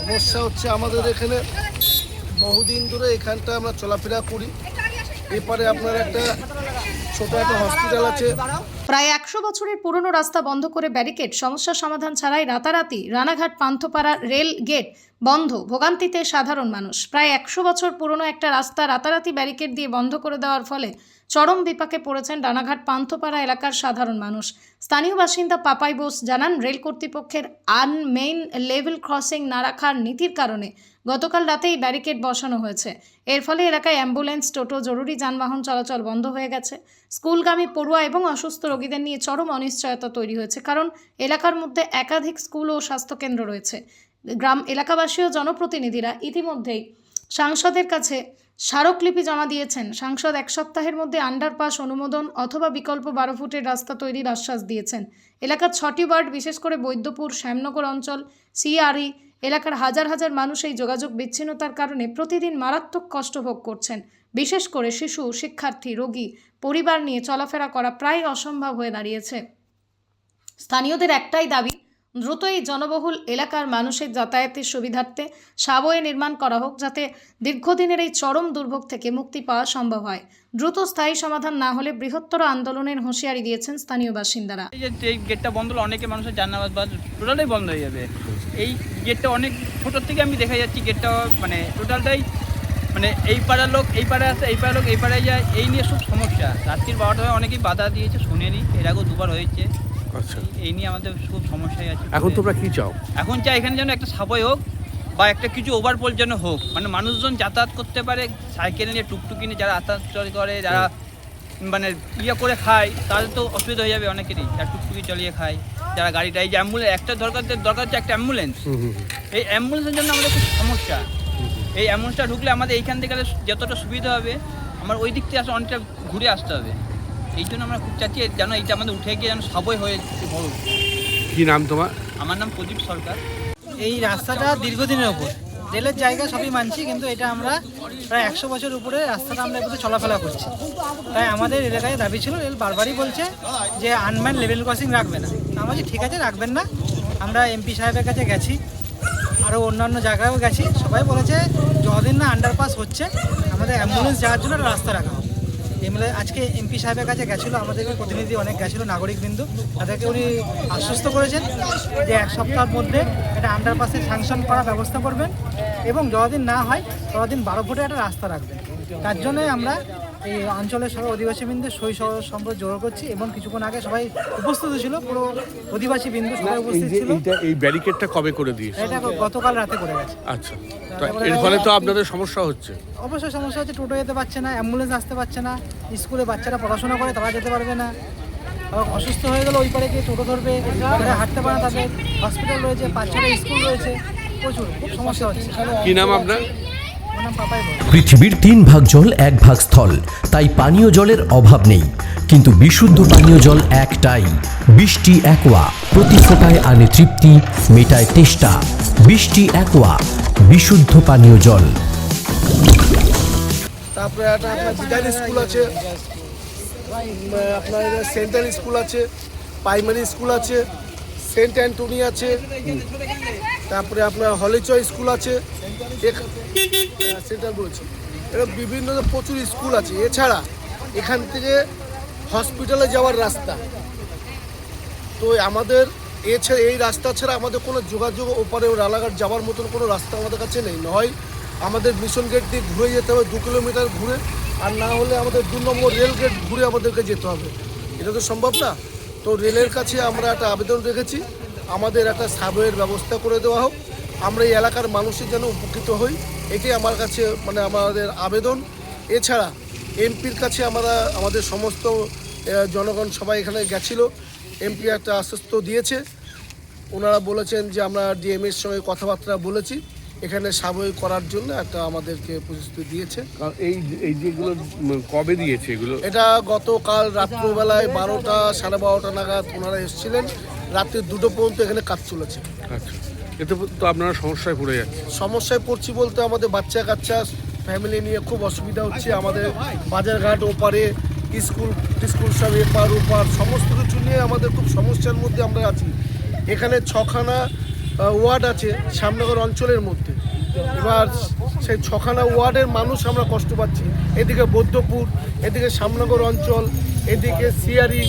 সমস্যা হচ্ছে আমাদের এখানে বহুদিন ধরে এখানটা আমরা চলাফেরা করি। এপারে আপনার একটা ছোট একটা হসপিটাল আছে। প্রায় 100 বছরের পুরনো রাস্তা বন্ধ করে ব্যারিকেড, সমস্যা সমাধান ছাড়াই রাতারাতি রানাঘাট পান্থপাড়া রেল গেট বন্ধ, ভোগান্তিতে সাধারণ মানুষ। প্রায় 100 বছর পুরনো একটা রাস্তা রাতারাতি ব্যারিকেড দিয়ে বন্ধ করে দেওয়ার ফলে চরম বিপাকে পড়েছেন রানাঘাট পান্থপাড়া এলাকার সাধারণ মানুষ। স্থানীয় বাসিন্দা পাপাই বোস জানান, রেল কর্তৃপক্ষের আনমেইন লেভেল ক্রসিং না রাখার নীতির কারণে গতকাল রাতেই ব্যারিকেড বসানো হয়েছে। এর ফলে এলাকায় অ্যাম্বুলেন্স, টোটো, জরুরি যানবাহন চলাচল বন্ধ হয়ে গেছে। স্কুলগামী পড়ুয়া এবং অসুস্থ রোগীদের নিয়ে চরম অনিশ্চয়তা তৈরি হয়েছে, কারণ এলাকার মধ্যে একাধিক স্কুল ও স্বাস্থ্যকেন্দ্র রয়েছে। গ্রাম এলাকাবাসী ও জনপ্রতিনিধিরা ইতিমধ্যেই সাংসদের কাছে স্মারকলিপি জমা দিয়েছেন। সাংসদ 1 সপ্তাহের মধ্যে আন্ডারপাস অনুমোদন অথবা বিকল্প 12 ফুটের রাস্তা তৈরির আশ্বাস দিয়েছেন। এলাকার 6টি ওয়ার্ড, বিশেষ করে বৈদ্যপুর, শ্যামনগর অঞ্চল, সিআরই এলাকার হাজার হাজার মানুষ এই যোগাযোগ বিচ্ছিন্নতার কারণে প্রতিদিন মারাত্মক কষ্ট ভোগ করছেন। বিশেষ করে শিশু, শিক্ষার্থী, রোগী পরিবার নিয়ে চলাফেরা করা প্রায় অসম্ভব হয়ে দাঁড়িয়েছে। স্থানীয়দের একটাই দাবি, দ্রুত এই জনবহুল এলাকার মানুষের যাতায়াতের সুবিধার্থে সাবওয়ে নির্মাণ করা হোক, যাতে দীর্ঘদিনের এই চরম দুর্ভোগ থেকে মুক্তি পাওয়া সম্ভব হয়। দ্রুত স্থায়ী সমাধান না হলে বৃহত্তর আন্দোলনের হুঁশিয়ারি দিয়েছেন স্থানীয় বাসিন্দারা। এই গেটটা বন্ধ হলে অনেকে মানুষের জানাবাস বা টোটালটাই বন্ধ হয়ে যাবে। এই গেটটা অনেক ছোটোর থেকে আমি দেখা যাচ্ছি, গেটটা মানে টোটালটাই মানে এই পাড়ার লোক এই পাড়ায় আসে, এই পাড়ার লোক এই পাড়ায় যায়, এই নিয়ে খুব সমস্যা। রাত্রির 12টা হয় অনেকেই বাধা দিয়েছে, শুনেনি, এর আগেও 2বার হয়েছে। আচ্ছা, এই নিয়ে আমাদের খুব সমস্যায় আছে। এখন তোমরা কি চাও? এখন চাই এখানে যেন একটা সাবওয়ে হোক বা একটা কিছু ওভারপোল যেন হোক, মানে মানুষজন যাতায়াত করতে পারে, সাইকেল নিয়ে, টুকটুকি নিয়ে যারা যাতায়াত করে, যারা মানে ইয়ে করে খায়, তাদের তো অসুবিধা হয়ে যাবে অনেকেরই, যারা টুকটুকি চালিয়ে খায়, যারা গাড়িটা, এই যে অ্যাম্বুলেন্স একটা দরকার হচ্ছে একটা অ্যাম্বুলেন্স। এই অ্যাম্বুলেন্সের জন্য আমাদের খুব সমস্যা। এই অ্যাম্বুলেন্সটা ঢুকলে আমাদের এইখান থেকে যতটা সুবিধা হবে, আমার ওই দিক থেকে আসলে অনেকটা ঘুরে আসতে হবে। এই জন্য আমরা খুব চাচ্ছি যেন এইটা আমাদের উঠে গিয়ে যেন সাবওয়ে হয়ে বড়। কি নাম তোমার? আমার নাম প্রদীপ সরকার। এই রাস্তাটা দীর্ঘদিনের উপর, রেলের জায়গা সবই মানছি, কিন্তু এটা আমরা প্রায় 100 বছর উপরে রাস্তাটা আমরা এবার চলাফেরা করছি। তাই আমাদের এলাকায় দাবি ছিল, রেল বারবারই বলছে যে আনম্যান লেভেল ক্রসিং রাখবে না। আমরা বলছি ঠিক আছে, রাখবেন না। আমরা এমপি সাহেবের কাছে গেছি, আরও অন্যান্য জায়গায়ও গেছি, সবাই বলেছে যতদিন না আন্ডারপাস হচ্ছে আমাদের অ্যাম্বুলেন্স যাওয়ার জন্য রাস্তা রাখা হবে। আজকে এমপি সাহেবের কাছে গেছিলো, আমাদের প্রতিনিধি অনেক গেছিলো, নাগরিকবৃন্দ, তাদেরকে উনি আশ্বস্ত করেছেন যে 1 সপ্তাহের মধ্যে একটা আন্ডারপাসের স্যাংশন করার ব্যবস্থা করবেন এবং যতদিন না হয় ততদিন 12 ফুটে একটা রাস্তা রাখবেন। তার জন্যই আমরা এই অঞ্চলের সবাই অধিবাসীবৃন্দের সই সম্পদ জোগাড় করছি এবং কিছুক্ষণ আগে সবাই উপস্থিত ছিল, পুরো অধিবাসীবৃন্দ সবাই উপস্থিত ছিল। এই ব্যারিকেডটা কবে করে দিয়েছে? এটা গতকাল রাতে করে গেছে। আচ্ছা, তো এর ফলে তো আপনাদের সমস্যা হচ্ছে? অবশ্যই সমস্যা হচ্ছে, টোটো যেতে পারছে না, অ্যাম্বুলেন্স আসতে পারছে না, স্কুলে বাচ্চারা পড়াশোনা করে তারা যেতে পারবে না, অসুস্থ হয়ে গেলে ওই পারে গিয়ে টোটো ধরবে, হাঁটতে পারে না, তাদের হসপিটাল রয়েছে, বাচ্চারা স্কুল রয়েছে, প্রচুর খুব সমস্যা হচ্ছে। কি নাম আপনার? আমার নাম পাপাই বোস। পৃথিবীর 3 ভাগ জল 1 ভাগ স্থল, তাই পানীয় জলের অভাব নেই, কিন্তু বিশুদ্ধ পানীয় জল একটাই, বৃষ্টি অ্যাকোয়া। প্রতি ফোঁটায় আনে তৃপ্তি, মেটায় তেষ্টা। বৃষ্টি অ্যাকোয়া, বিশুদ্ধ পানীয় জল। তারপরে একটা আপনার বিদারি স্কুল আছে, আপনার সেন্ট্রাল স্কুল আছে, প্রাইমারি স্কুল আছে, সেন্ট অ্যান্টনি আছে, তারপরে আপনার হলিচয় স্কুল আছে, সেন্ট্রাল বলছি, এরকম বিভিন্ন প্রচুর স্কুল আছে। এছাড়া এখান থেকে হসপিটালে যাওয়ার রাস্তা, তো আমাদের এছাড়া এই রাস্তা ছাড়া আমাদের কোনো যোগাযোগ ওপারে রানাঘাট যাওয়ার মতন কোনো রাস্তা আমাদের কাছে নেই। নয় আমাদের মিশন গেট দিয়ে ঘুরে যেতে হবে 2 কিলোমিটার ঘুরে, আর না হলে আমাদের 2 নম্বর রেল গেট ঘুরে আমাদেরকে যেতে হবে। এটা তো সম্ভব না। তো রেলের কাছে আমরা একটা আবেদন রেখেছি, আমাদের একটা সাবওয়ের ব্যবস্থা করে দেওয়া হোক, আমরা এই এলাকার মানুষের যেন উপকৃত হই, এটাই আমার কাছে মানে আমাদের আবেদন। এছাড়া এমপির কাছে আমরা আমাদের সমস্ত জনগণ সবাই এখানে গেছিলো, এমপি একটা আশ্বস্ত দিয়েছে। ওনারা বলেছেন যে আমরা ডিএমের সঙ্গে কথাবার্তা বলেছি, এখানে সাবওয়ে করার জন্য একটা আমাদেরকে প্রতিশ্রুতি দিয়েছে। এই যেগুলো কবে দিয়েছে এগুলো? এটা গতকাল রাত্রবেলায় 12টা সাড়ে 12টা নাগাদ ওনারা এসেছিলেন, রাত্রি 2টো পর্যন্ত এখানে কাজ চলেছে। আচ্ছা, এতে তো আপনারা সমস্যায় পড়ে যাচ্ছে। সমস্যায় পড়ছি বলতে আমাদের বাচ্চা কাচ্চা ফ্যামিলি নিয়ে খুব অসুবিধা হচ্ছে। আমাদের বাজারঘাট ওপারে, স্কুল সব এপার ওপার, সমস্ত কিছু নিয়ে আমাদের খুব সমস্যার মধ্যে আমরা আছি। এখানে 6খানা ওয়ার্ড আছে শ্যামনগর অঞ্চলের মধ্যে। এবার সেই 6খানা ওয়ার্ডের মানুষ আমরা কষ্ট পাচ্ছি। এদিকে বৌদ্ধপুর, এদিকে শ্যামনগর অঞ্চল, এদিকে সিয়ারি,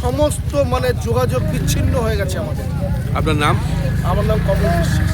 সমস্ত মানে যোগাযোগ বিচ্ছিন্ন হয়ে গেছে আমাদের। আপনার নাম? আমার নাম কমল বিশ্বাস।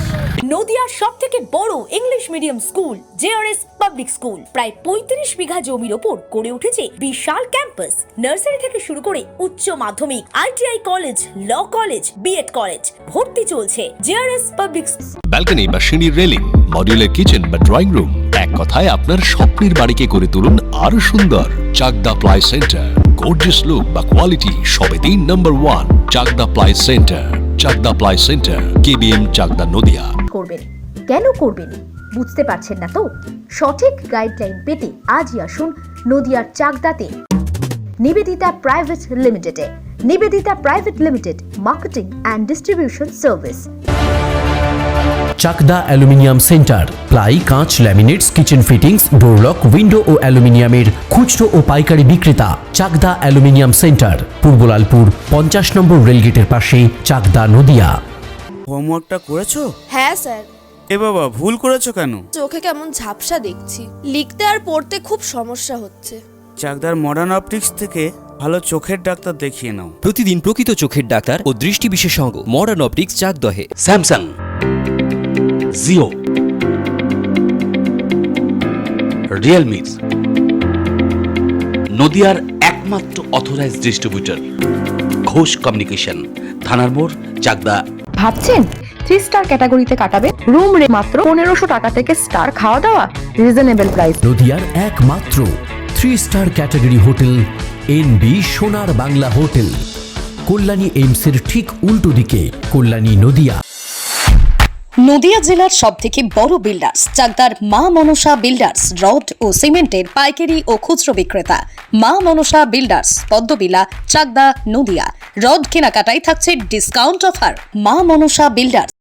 নদিয়ার সব থেকে বড় English medium school JRS public school প্রায় 35 বিঘা জমির ওপর গড়ে উঠেছে বিশাল ক্যাম্পাস। নার্সারি থেকে শুরু করে উচ্চ মাধ্যমিক, ITI college, law college, BEd college, ভর্তি চলছে জেআরএস পাবলিক। ব্যালকনি বা সিঁড়ির রেলিং, মডিউলার কিচেন বা ড্রয়িং রুম, এক কথায় আপনার স্বপ্নের বাড়িকে করে তুলুন আরো সুন্দর। Chakdah ply centre, gorgeous look বা কোয়ালিটি সবে 3 number 1 Chakdah ply centre. Chakdah ply centre, KBM, Chakdah, Nadia. করবেন কেন করবেন বুঝতে পারছেন না তো? সঠিক গাইডলাইন পেতে আজই আসুন নদিয়ার চাকদাতে নিবেদিতা প্রাইভেট লিমিটেডে। Nivedita private limited, marketing and distribution service. Chakdah aluminium centre, ply, কাঁচ, laminates, kitchen fittings, door lock, window ও অ্যালুমিনিয়ামের খুচরো ও পাইকারি বিক্রেতা। চাকদা অ্যালুমিনিয়াম সেন্টার, পূর্ব লালপুর 50 নম্বর রেলগেটের পাশে, চাকদা, নদিয়া। হোমওয়ার্কটা করেছো? হ্যাঁ স্যার। এ বাবা, ভুল করেছো কেন? চোখে কেমন ঝাপসা দেখছি, লিখতে আর পড়তে খুব সমস্যা হচ্ছে। চাকদার মডার্ন অপটিক্স থেকে ভালো চোখের ডাক্তার দেখিয়ে নাও। প্রতিদিন প্রকৃত চোখের ডাক্তার ও দৃষ্টি বিশেষজ্ঞ মডার্ন অপটিক্স, চাকদহে। স্যামসাং, জিও, রিয়েলমি, নদিয়ার একমাত্র অথরাইজড ডিস্ট্রিবিউটর ঘোষ কমিউনিকেশন, থানার মোড়, চাকদা। ভাবছেন 3 স্টার ক্যাটাগরিতে কাটাবে? রুম রে মাত্র 1500 টাকা থেকে স্টার, খাওয়া দাওয়া রিজনেবল প্রাইস। নদিয়ার একমাত্র 3 স্টার ক্যাটাগরি হোটেল এনবি সোনার বাংলা হোটেল, কল্যাণী এইমসের ঠিক উল্টো দিকে, কল্যাণী, নদিয়া। নদিয়া জেলার সবথেকে বড় বিল্ডার্স চাকদার মা মনসা বিল্ডার্স, রড ও সিমেন্টের পাইকারি ও খুচরো বিক্রেতা। মা মনসা বিল্ডার্স, পদ্মবিলা, চাকদা, নদিয়া। রড কেনাকাটায় থাকছে ডিসকাউন্ট অফার। মা মনসা বিল্ডার্স।